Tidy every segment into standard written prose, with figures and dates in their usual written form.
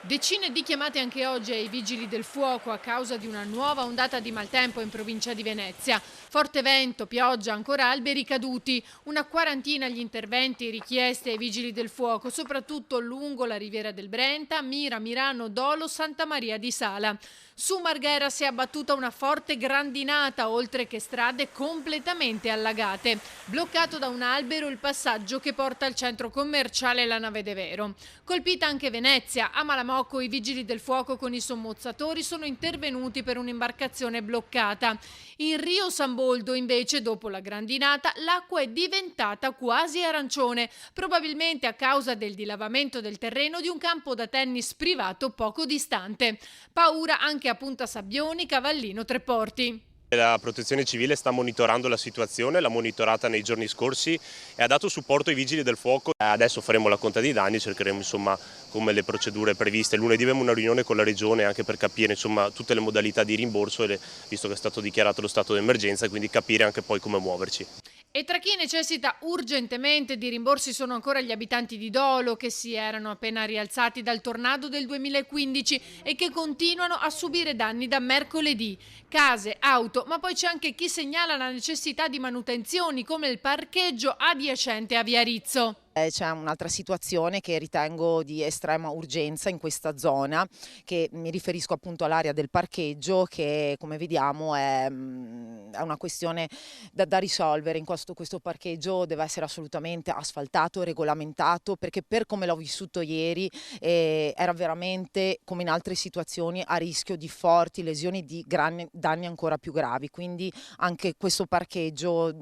Decine di chiamate anche oggi ai vigili del fuoco a causa di una nuova ondata di maltempo in provincia di Venezia. Forte vento, pioggia, ancora alberi caduti, una quarantina gli interventi richiesti ai vigili del fuoco, soprattutto lungo la riviera del Brenta, Mira, Mirano, Dolo, Santa Maria di Sala. Su Marghera si è abbattuta una forte grandinata, oltre che strade completamente allagate. Bloccato da un albero il passaggio che porta al centro commerciale La Nave de Vero. Colpita anche Venezia, a Malamocco i vigili del fuoco con i sommozzatori sono intervenuti per un'imbarcazione bloccata. In Rio San Boldo invece, dopo la grandinata, l'acqua è diventata quasi arancione, probabilmente a causa del dilavamento del terreno di un campo da tennis privato poco distante. Paura anche a Punta Sabbioni, Cavallino, Treporti. La Protezione Civile sta monitorando la situazione, l'ha monitorata nei giorni scorsi e ha dato supporto ai vigili del fuoco. Adesso faremo la conta dei danni, cercheremo insomma come le procedure previste. Lunedì avremo una riunione con la Regione anche per capire insomma tutte le modalità di rimborso, visto che è stato dichiarato lo stato d'emergenza, quindi capire anche poi come muoverci. E tra chi necessita urgentemente di rimborsi sono ancora gli abitanti di Dolo, che si erano appena rialzati dal tornado del 2015 e che continuano a subire danni da mercoledì. Case, auto, ma poi c'è anche chi segnala la necessità di manutenzioni come il parcheggio adiacente a Viarizzo. C'è un'altra situazione che ritengo di estrema urgenza in questa zona, che mi riferisco appunto all'area del parcheggio che come vediamo è una questione da risolvere. In questo parcheggio deve essere assolutamente asfaltato, regolamentato, perché per come l'ho vissuto ieri era veramente, come in altre situazioni, a rischio di forti lesioni, di danni ancora più gravi. Quindi anche questo parcheggio,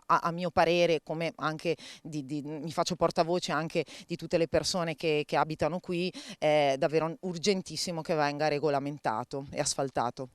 a mio parere, come anche mi faccio portavoce anche di tutte le persone che abitano qui, è davvero urgentissimo che venga regolamentato e asfaltato.